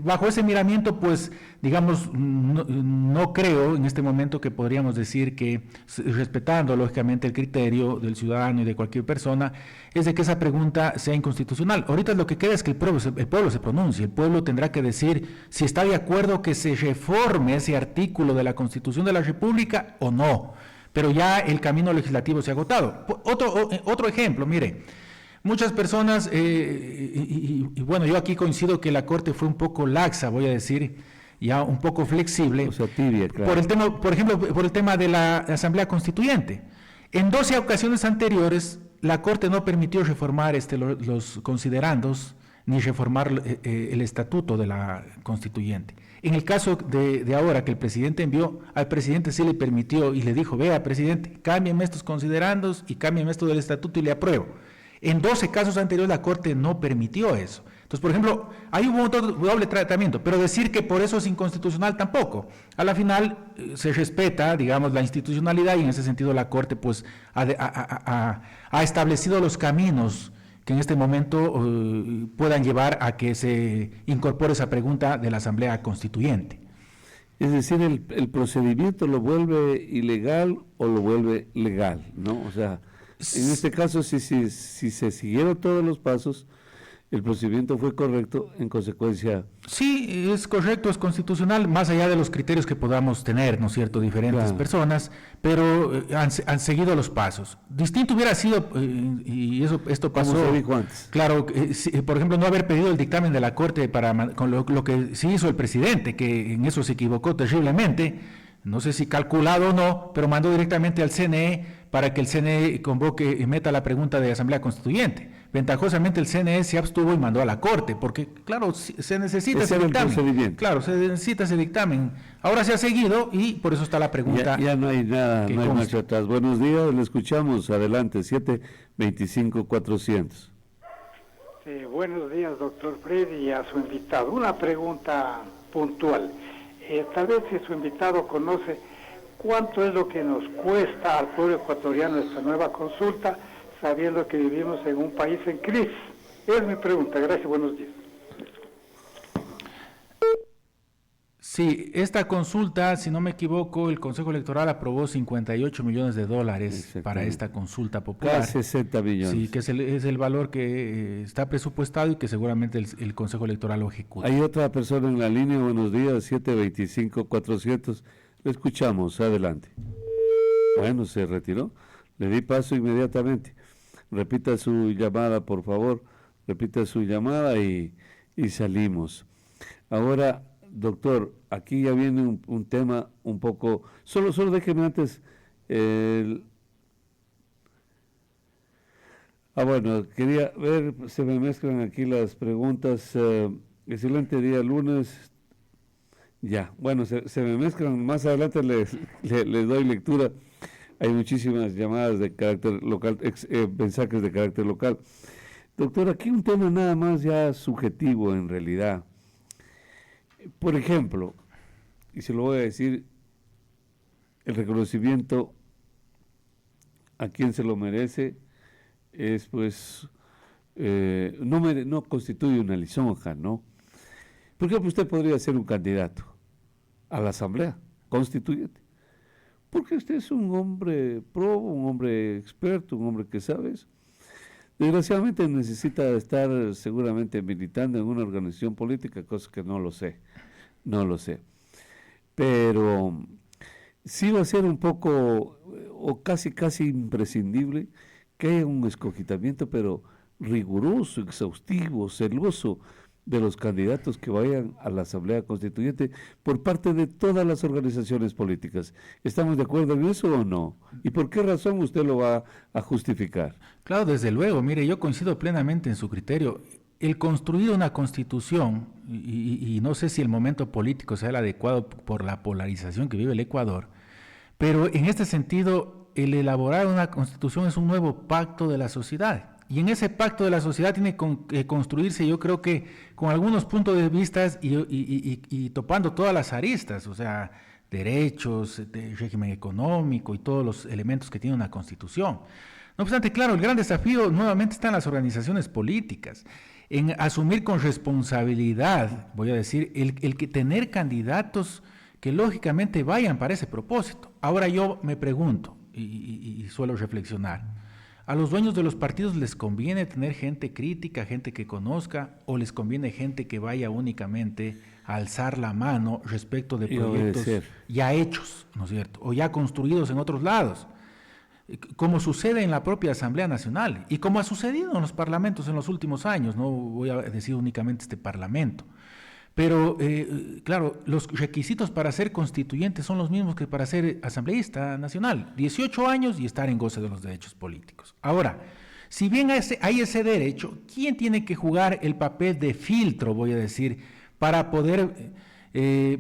bajo ese miramiento, pues, digamos, no creo en este momento que podríamos decir que, respetando lógicamente el criterio del ciudadano y de cualquier persona, es de que esa pregunta sea inconstitucional. Ahorita lo que queda es que el pueblo se pronuncie, el pueblo tendrá que decir si está de acuerdo que se reforme ese artículo de la Constitución de la República o no, pero ya el camino legislativo se ha agotado. Otro ejemplo, mire. Muchas personas, y bueno, yo aquí coincido que la Corte fue un poco laxa, voy a decir, ya un poco flexible, o sea, tibia, claro. por ejemplo, por el tema de la Asamblea Constituyente. En 12 ocasiones anteriores, la Corte no permitió reformar los considerandos, ni reformar el estatuto de la Constituyente. En el caso de ahora que el presidente envió, al presidente sí le permitió y le dijo, vea, presidente, cámbienme estos considerandos y cámbienme esto del estatuto y le apruebo. En 12 casos anteriores la Corte no permitió eso. Entonces, por ejemplo, ahí hubo un doble tratamiento, pero decir que por eso es inconstitucional tampoco. A la final se respeta, digamos, la institucionalidad y en ese sentido la Corte pues ha establecido los caminos que en este momento puedan llevar a que se incorpore esa pregunta de la Asamblea Constituyente. Es decir, el procedimiento lo vuelve ilegal o lo vuelve legal, ¿no? O sea, en este caso, si se siguieron todos los pasos, el procedimiento fue correcto, en consecuencia... Sí, es correcto, es constitucional, más allá de los criterios que podamos tener, ¿no es cierto?, diferentes personas, pero han seguido los pasos. Distinto hubiera sido, y esto pasó... Como se dijo antes. Claro, por ejemplo, no haber pedido el dictamen de la Corte con lo que sí hizo el presidente, que en eso se equivocó terriblemente, no sé si calculado o no, pero mandó directamente al CNE para que el CNE convoque y meta la pregunta de Asamblea Constituyente. Ventajosamente el CNE se abstuvo y mandó a la Corte, porque claro, se necesita ese dictamen. Claro, se necesita ese dictamen. Ahora se ha seguido y por eso está la pregunta. Ya no hay nada, no hay marcha atrás. Buenos días, le escuchamos. Adelante, 725-400. Sí, buenos días, doctor Freddy, y a su invitado. Una pregunta puntual. Tal vez si su invitado conoce cuánto es lo que nos cuesta al pueblo ecuatoriano esta nueva consulta, sabiendo que vivimos en un país en crisis. Es mi pregunta. Gracias, buenos días. Sí, esta consulta, si no me equivoco, el Consejo Electoral aprobó $58 millones para esta consulta popular. Casi 60 millones. Sí, que es el valor que está presupuestado y que seguramente el Consejo Electoral lo ejecuta. Hay otra persona en la línea. Buenos días, 725-400. Le escuchamos, adelante. Bueno, se retiró. Le di paso inmediatamente. Repita su llamada, por favor. Repita su llamada y salimos. Ahora, doctor, aquí ya viene un tema un poco... Solo déjeme antes... bueno, quería ver, se me mezclan aquí las preguntas. Excelente día, lunes. Ya, bueno, se me mezclan. Más adelante les doy lectura. Hay muchísimas llamadas de carácter local, mensajes de carácter local. Doctor, aquí un tema nada más ya subjetivo en realidad. Por ejemplo, y se lo voy a decir, el reconocimiento a quien se lo merece es pues, no constituye una lisonja, ¿no? Por ejemplo, usted podría ser un candidato a la Asamblea Constituyente, porque usted es un hombre probo, un hombre experto, un hombre que sabe eso. Desgraciadamente necesita estar seguramente militando en una organización política, cosa que no lo sé, pero sí va a ser un poco, o casi imprescindible, que haya un escogitamiento, pero riguroso, exhaustivo, celoso, de los candidatos que vayan a la Asamblea Constituyente por parte de todas las organizaciones políticas. ¿Estamos de acuerdo en eso o no? ¿Y por qué razón usted lo va a justificar? Claro, desde luego, mire, yo coincido plenamente en su criterio. El construir una constitución, y no sé si el momento político sea el adecuado por la polarización que vive el Ecuador, pero en este sentido, el elaborar una constitución es un nuevo pacto de la sociedad. Y en ese pacto de la sociedad tiene que construirse, yo creo que con algunos puntos de vista y topando todas las aristas, o sea, derechos, régimen económico y todos los elementos que tiene una constitución. No obstante, claro, el gran desafío nuevamente está en las organizaciones políticas, en asumir con responsabilidad, voy a decir, el que tener candidatos que lógicamente vayan para ese propósito. Ahora yo me pregunto, y suelo reflexionar, ¿a los dueños de los partidos les conviene tener gente crítica, gente que conozca, o les conviene gente que vaya únicamente a alzar la mano respecto de proyectos ya hechos, ¿no es cierto?, o ya construidos en otros lados, como sucede en la propia Asamblea Nacional y como ha sucedido en los parlamentos en los últimos años? No voy a decir únicamente este parlamento. Pero, claro, los requisitos para ser constituyente son los mismos que para ser asambleísta nacional. 18 años y estar en goce de los derechos políticos. Ahora, si bien hay ese derecho, ¿quién tiene que jugar el papel de filtro, voy a decir, para poder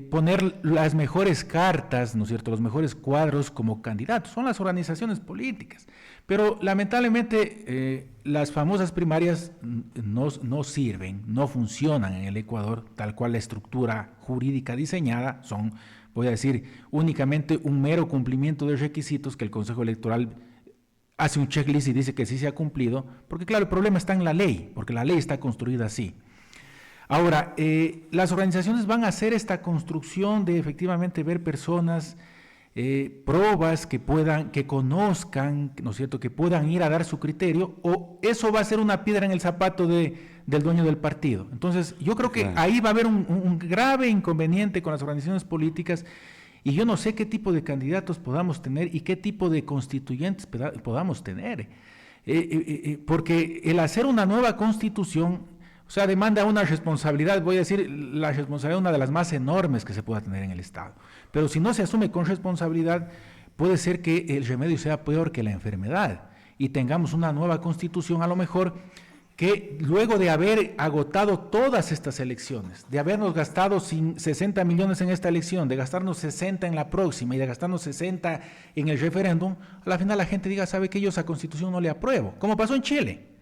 poner las mejores cartas, ¿no es cierto?, los mejores cuadros como candidatos? Son las organizaciones políticas. Pero lamentablemente las famosas primarias no sirven, no funcionan en el Ecuador, tal cual la estructura jurídica diseñada, son, voy a decir, únicamente un mero cumplimiento de requisitos que el Consejo Electoral hace un checklist y dice que sí se ha cumplido, porque claro, el problema está en la ley, porque la ley está construida así. Ahora, las organizaciones van a hacer esta construcción de efectivamente ver personas, pruebas que conozcan, ¿no es cierto?, que puedan ir a dar su criterio, o eso va a ser una piedra en el zapato del dueño del partido. Entonces, yo creo que ahí va a haber un grave inconveniente con las organizaciones políticas, y yo no sé qué tipo de candidatos podamos tener y qué tipo de constituyentes podamos tener, porque el hacer una nueva constitución, o sea, demanda una responsabilidad, voy a decir, la responsabilidad una de las más enormes que se pueda tener en el Estado. Pero si no se asume con responsabilidad, puede ser que el remedio sea peor que la enfermedad y tengamos una nueva constitución a lo mejor que luego de haber agotado todas estas elecciones, de habernos gastado 60 millones en esta elección, de gastarnos 60 en la próxima y de gastarnos 60 en el referéndum, a la final la gente diga, sabe que yo esa constitución no le apruebo, como pasó en Chile.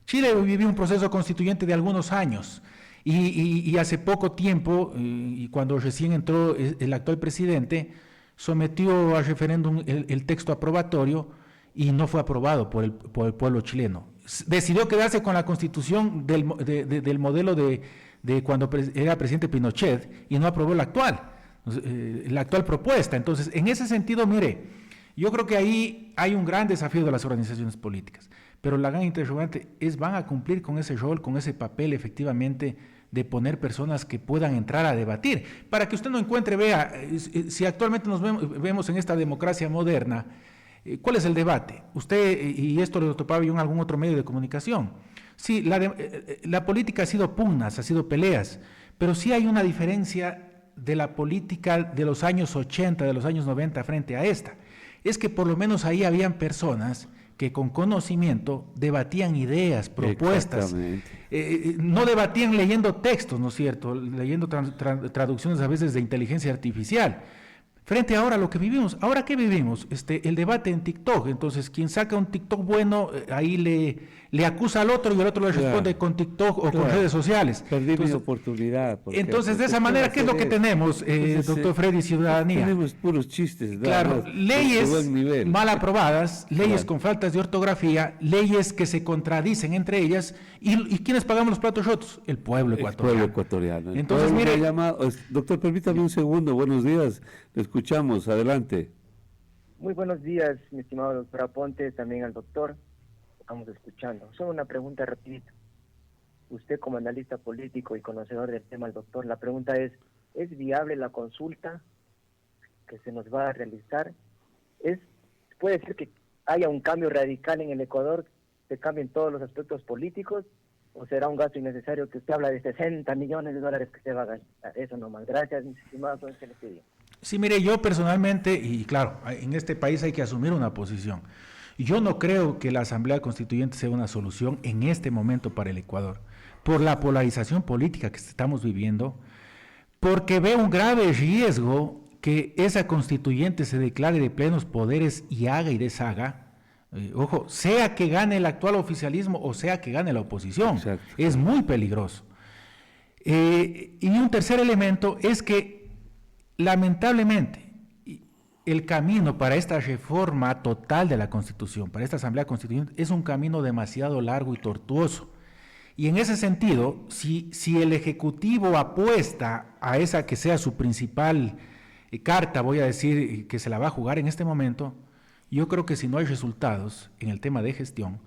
Chile vivió un proceso constituyente de algunos años y hace poco tiempo, y cuando recién entró el actual presidente, sometió al referéndum el texto aprobatorio y no fue aprobado por el pueblo chileno. Decidió quedarse con la constitución del modelo de cuando era presidente Pinochet y no aprobó la actual propuesta. Entonces, en ese sentido, mire, yo creo que ahí hay un gran desafío de las organizaciones políticas, pero la gran interrogante es, ¿van a cumplir con ese rol, con ese papel efectivamente de poner personas que puedan entrar a debatir? Para que usted no encuentre, vea, si actualmente nos vemos en esta democracia moderna, ¿cuál es el debate? Usted, y esto lo topaba yo en algún otro medio de comunicación, sí, la política ha sido pugnas, ha sido peleas, pero sí hay una diferencia de la política de los años 80, de los años 90 frente a esta. Es que por lo menos ahí habían personas que con conocimiento debatían ideas, propuestas, no debatían leyendo textos, ¿no es cierto?, leyendo traducciones a veces de inteligencia artificial. Frente ahora a lo que vivimos, ¿ahora qué vivimos? El debate en TikTok. Entonces, quien saca un TikTok bueno, ahí le acusa al otro y el otro le responde con TikTok o con redes sociales. Perdí mi oportunidad. Entonces, de esa manera, ¿qué es lo que tenemos, doctor Freddy, ciudadanía? Tenemos puros chistes. Claro, leyes mal aprobadas, leyes con faltas de ortografía, leyes que se contradicen entre ellas. ¿Y quiénes pagamos los platos rotos? El pueblo ecuatoriano. El pueblo ecuatoriano. Entonces, mire, doctor, permítame un segundo. Buenos días. Le escuchamos. Adelante. Muy buenos días, mi estimado doctor Aponte, también al doctor. Estamos escuchando. Solo una pregunta rapidita. Usted como analista político y conocedor del tema, el doctor, la pregunta ¿es viable la consulta que se nos va a realizar? ¿Puede ser que haya un cambio radical en el Ecuador, se cambien todos los aspectos políticos, ¿O será un gasto innecesario que usted habla de 60 millones de dólares que se va a gastar? Eso nomás. Gracias, mis estimados, se les pidió. Sí, mire, yo personalmente, y claro, en este país hay que asumir una posición. Yo no creo que la Asamblea Constituyente sea una solución en este momento para el Ecuador, por la polarización política que estamos viviendo, porque veo un grave riesgo que esa constituyente se declare de plenos poderes y haga y deshaga. Ojo, sea que gane el actual oficialismo o sea que gane la oposición. Exacto. Es muy peligroso. Y un tercer elemento es que, lamentablemente, el camino para esta reforma total de la Constitución, para esta Asamblea Constituyente, es un camino demasiado largo y tortuoso. Y en ese sentido, si el Ejecutivo apuesta a esa que sea su principal carta, voy a decir, que se la va a jugar en este momento, yo creo que si no hay resultados en el tema de gestión,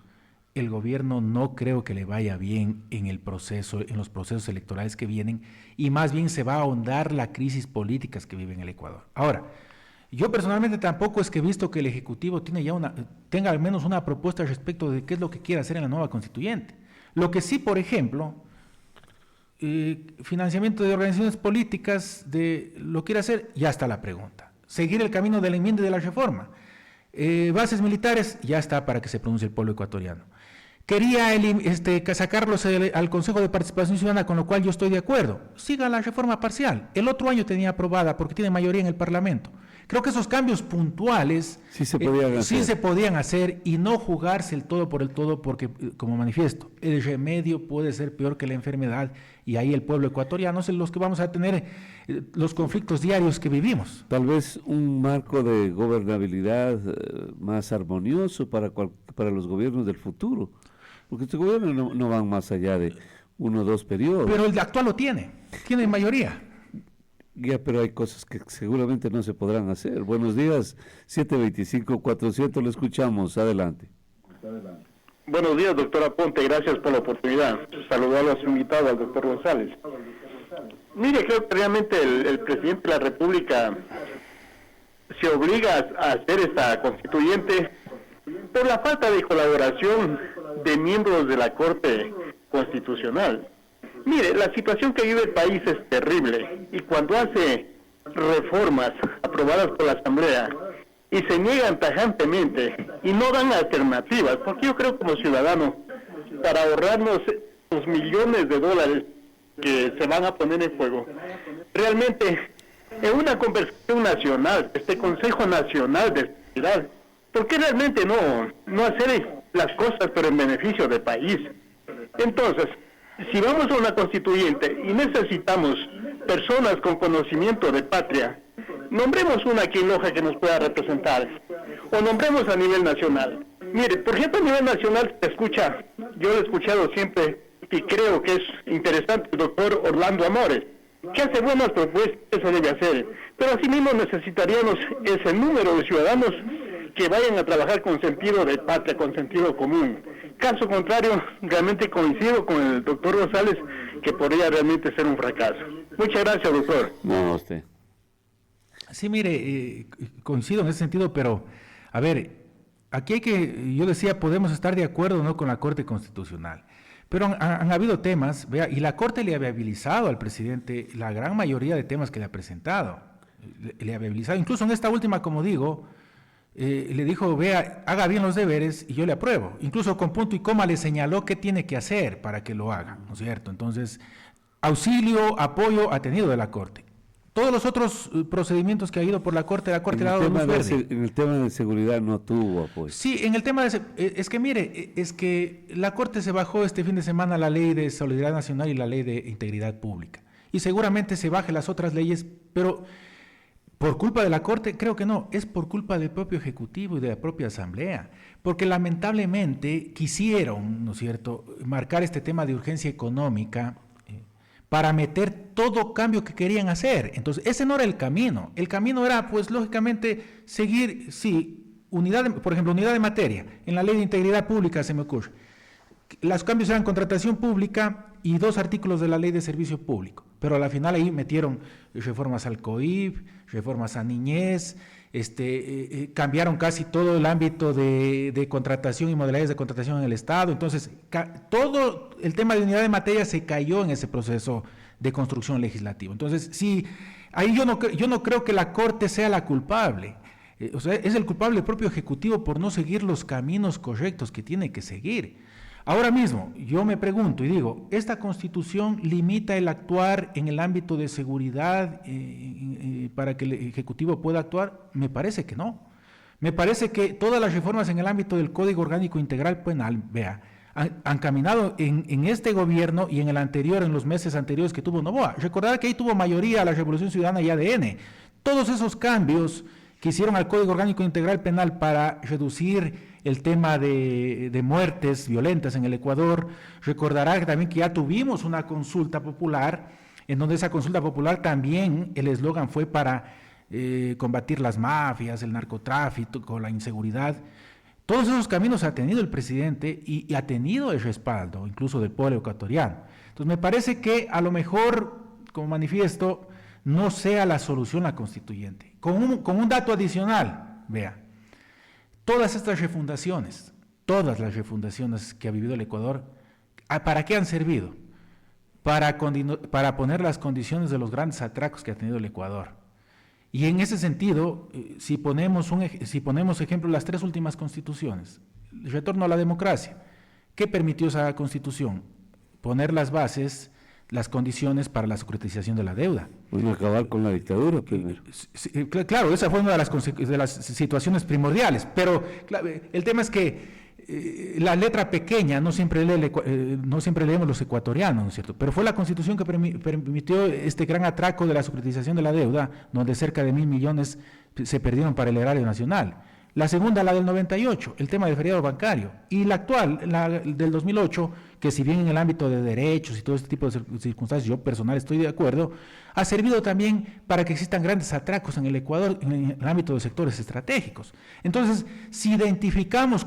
el gobierno no creo que le vaya bien en el proceso, en los procesos electorales que vienen, y más bien se va a ahondar la crisis política que vive en el Ecuador. Ahora, yo personalmente tampoco es que he visto que el Ejecutivo tenga al menos una propuesta respecto de qué es lo que quiere hacer en la nueva constituyente. Lo que sí, por ejemplo, financiamiento de organizaciones políticas, lo quiere hacer, ya está la pregunta. Seguir el camino de la enmienda y de la reforma. Bases militares, ya está para que se pronuncie el pueblo ecuatoriano. Quería sacarlos al Consejo de Participación Ciudadana, con lo cual yo estoy de acuerdo. Siga la reforma parcial. El otro año tenía aprobada porque tiene mayoría en el Parlamento. Creo que esos cambios puntuales sí se podían hacer y no jugarse el todo por el todo, porque, como manifiesto, el remedio puede ser peor que la enfermedad, y ahí el pueblo ecuatoriano es los que vamos a tener los conflictos diarios que vivimos. Tal vez un marco de gobernabilidad más armonioso para los gobiernos del futuro, porque este gobierno no van más allá de 1 o 2 periodos. Pero el actual lo tiene mayoría. Ya, pero hay cosas que seguramente no se podrán hacer. Buenos días, 725-400, lo escuchamos, adelante. Buenos días, doctora Ponte, gracias por la oportunidad. Saludarlo a su invitado, al doctor González. Mire, creo que realmente el presidente de la República se obliga a hacer esta constituyente por la falta de colaboración de miembros de la Corte Constitucional. Mire, la situación que vive el país es terrible, y cuando hace reformas aprobadas por la Asamblea y se niegan tajantemente y no dan alternativas, porque yo creo como ciudadano, para ahorrarnos los millones de dólares que se van a poner en juego, realmente en una conversación nacional, este Consejo Nacional de Seguridad, ¿por qué realmente no hacer las cosas pero en beneficio del país? Entonces, si vamos a una constituyente y necesitamos personas con conocimiento de patria, nombremos una aquí en Loja que nos pueda representar, o nombremos a nivel nacional. Mire, por ejemplo, a nivel nacional se escucha, yo lo he escuchado siempre y creo que es interesante, el doctor Orlando Amores, que hace buenas propuestas, eso debe hacer, pero asimismo necesitaríamos ese número de ciudadanos que vayan a trabajar con sentido de patria, con sentido común. Caso contrario, realmente coincido con el doctor González que podría realmente ser un fracaso. Muchas gracias, doctor. No, usted. Sí, mire, coincido en ese sentido, pero, a ver, aquí yo decía, podemos estar de acuerdo o no con la Corte Constitucional, pero han habido temas, vea, y la Corte le ha viabilizado al presidente la gran mayoría de temas que le ha presentado, le ha viabilizado, incluso en esta última, como digo, le dijo, vea, haga bien los deberes y yo le apruebo. Incluso con punto y coma le señaló qué tiene que hacer para que lo haga, ¿no es cierto? Entonces, auxilio, apoyo ha tenido de la Corte. Todos los otros procedimientos que ha ido por la Corte le ha dado luz verde. En el tema de seguridad no tuvo apoyo. Sí, en el tema es que mire, es que la Corte se bajó este fin de semana la Ley de Solidaridad Nacional y la Ley de Integridad Pública. Y seguramente se baje las otras leyes, pero ¿por culpa de la Corte? Creo que no, es por culpa del propio Ejecutivo y de la propia Asamblea, porque lamentablemente quisieron, ¿no es cierto?, marcar este tema de urgencia económica para meter todo cambio que querían hacer. Entonces, ese no era el camino era, pues, lógicamente, seguir, sí, por ejemplo, unidad de materia, en la Ley de Integridad Pública se me ocurre. Los cambios eran contratación pública y 2 artículos de la Ley de Servicio Público. pero a la final ahí metieron reformas al COIP, reformas a niñez, cambiaron casi todo el ámbito de contratación y modalidades de contratación en el Estado. Entonces, todo el tema de unidad de materia se cayó en ese proceso de construcción legislativa. Entonces, sí, ahí yo no creo que la Corte sea la culpable. O sea, es el culpable el propio Ejecutivo por no seguir los caminos correctos que tiene que seguir. Ahora mismo, yo me pregunto y digo, ¿esta Constitución limita el actuar en el ámbito de seguridad para que el Ejecutivo pueda actuar? Me parece que no. Me parece que todas las reformas en el ámbito del Código Orgánico Integral Penal, han caminado en este gobierno y en el anterior, en los meses anteriores que tuvo Noboa. Recordar que ahí tuvo mayoría la Revolución Ciudadana y ADN. Todos esos cambios que hicieron al Código Orgánico Integral Penal para reducir el tema de muertes violentas en el Ecuador. Recordará también que ya tuvimos una consulta popular, en donde esa consulta popular también el eslogan fue para combatir las mafias, el narcotráfico, la inseguridad. Todos esos caminos ha tenido el presidente y ha tenido el respaldo, incluso del pueblo ecuatoriano. Entonces me parece que a lo mejor, como manifiesto, no sea la solución la constituyente. Con un dato adicional, todas estas refundaciones, todas las refundaciones que ha vivido el Ecuador, ¿para qué han servido? Para poner las condiciones de los grandes atracos que ha tenido el Ecuador. Y en ese sentido, si ponemos ejemplo las 3 últimas constituciones, el retorno a la democracia, ¿qué permitió esa constitución? Poner las bases, las condiciones para la securitización de la deuda. Bueno, acabar con la dictadura primero. Sí, claro, esa fue una de las situaciones primordiales, pero el tema es que la letra pequeña no siempre leemos los ecuatorianos, ¿no es cierto? Pero fue la Constitución que permitió este gran atraco de la securitización de la deuda, donde cerca de 1.000 millones se perdieron para el erario nacional. La segunda, la del 98, el tema del feriado bancario. Y la actual, la del 2008, que si bien en el ámbito de derechos y todo este tipo de circunstancias, yo personal estoy de acuerdo, ha servido también para que existan grandes atracos en el Ecuador, en el ámbito de sectores estratégicos. Entonces, si identificamos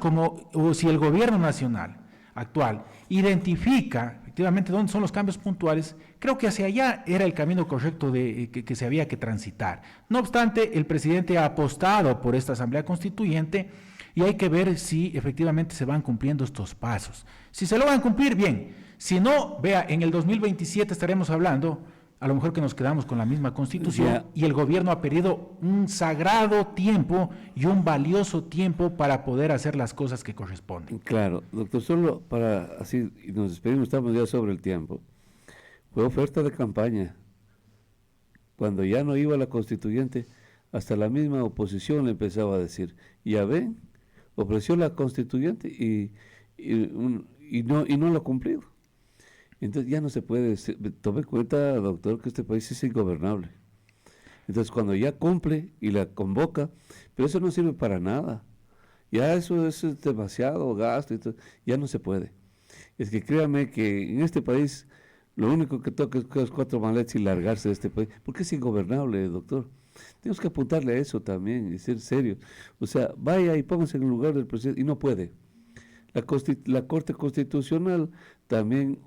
o si el gobierno nacional actual identifica efectivamente dónde son los cambios puntuales, creo que hacia allá era el camino correcto que se había que transitar. No obstante, el presidente ha apostado por esta Asamblea Constituyente y hay que ver si efectivamente se van cumpliendo estos pasos. Si se logran cumplir, bien. Si no, en el 2027 estaremos hablando, a lo mejor que nos quedamos con la misma Constitución y el gobierno ha perdido un sagrado tiempo y un valioso tiempo para poder hacer las cosas que corresponden. Claro, doctor, solo para así, y nos despedimos, estamos ya sobre el tiempo. Fue oferta de campaña. Cuando ya no iba la constituyente, hasta la misma oposición le empezaba a decir, ya ven, ofreció la constituyente y no lo ha cumplido. Entonces ya no se puede, tome cuenta, doctor, que este país es ingobernable. Entonces cuando ya cumple y la convoca, pero eso no sirve para nada. Ya eso es demasiado gasto, ya no se puede. Es que créame que en este país lo único que toca es coger 4 maletas y largarse de este país, porque es ingobernable, doctor. Tenemos que apuntarle a eso también y ser serios. O sea, vaya y póngase en el lugar del presidente, y no puede. La Corte Constitucional también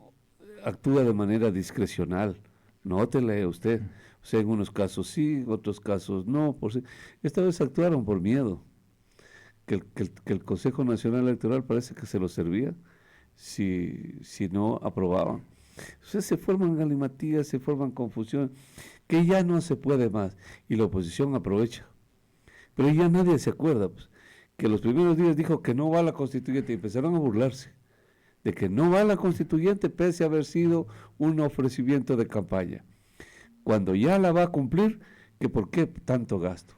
actúa de manera discrecional, nótele usted. O sea, en unos casos sí, en otros casos no. Esta vez actuaron por miedo, que el Consejo Nacional Electoral parece que se lo servía si no aprobaban. O sea, se forman galimatías, se forman confusión, que ya no se puede más, y la oposición aprovecha. Pero ya nadie se acuerda, pues, que los primeros días dijo que no va a la constituyente y empezaron a burlarse de que no va a la constituyente pese a haber sido un ofrecimiento de campaña. Cuando ya la va a cumplir, que por qué tanto gasto.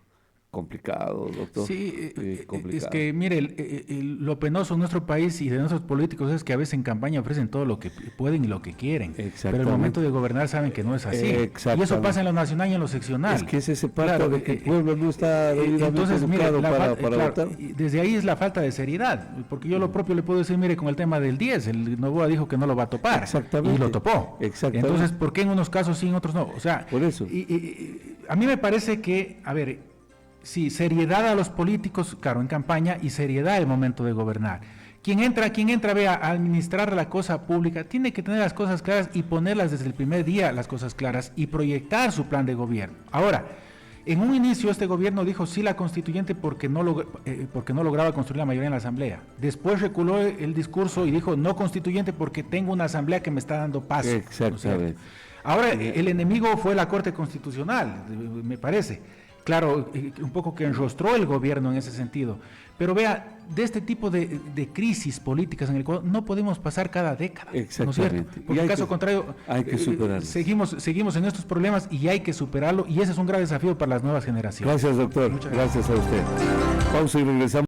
Complicado, doctor. Sí, complicado. Es que mire, lo penoso en nuestro país y de nuestros políticos es que a veces en campaña ofrecen todo lo que pueden y lo que quieren, pero en el momento de gobernar saben que no es así. Y eso pasa en lo nacional y en lo seccional. Es que es ese parte de que el pueblo no está debidamente educado para votar. Desde ahí es la falta de seriedad, porque yo lo propio le puedo decir, mire, con el tema del 10, el Noboa dijo que no lo va a topar, y lo topó. Entonces, ¿por qué en unos casos sí, en otros no? O sea, por eso. A mí me parece que, sí, seriedad a los políticos, claro, en campaña, y seriedad al momento de gobernar. Quien entra, vea, a administrar la cosa pública, tiene que tener las cosas claras y ponerlas desde el primer día, las cosas claras, y proyectar su plan de gobierno. Ahora, en un inicio este gobierno dijo sí la constituyente porque no lograba construir la mayoría en la asamblea. Después reculó el discurso y dijo no constituyente porque tengo una asamblea que me está dando paso. Exactamente. ¿No? Ahora, el enemigo fue la Corte Constitucional, me parece. Claro, un poco que enrostró el gobierno en ese sentido. Pero vea, de este tipo de crisis políticas en el Ecuador no podemos pasar cada década. Exactamente. ¿No es cierto? Porque en caso contrario, hay que superarlo. Seguimos en estos problemas y hay que superarlo, y ese es un gran desafío para las nuevas generaciones. Gracias, doctor. Muchas gracias a usted. Pausa y regresamos.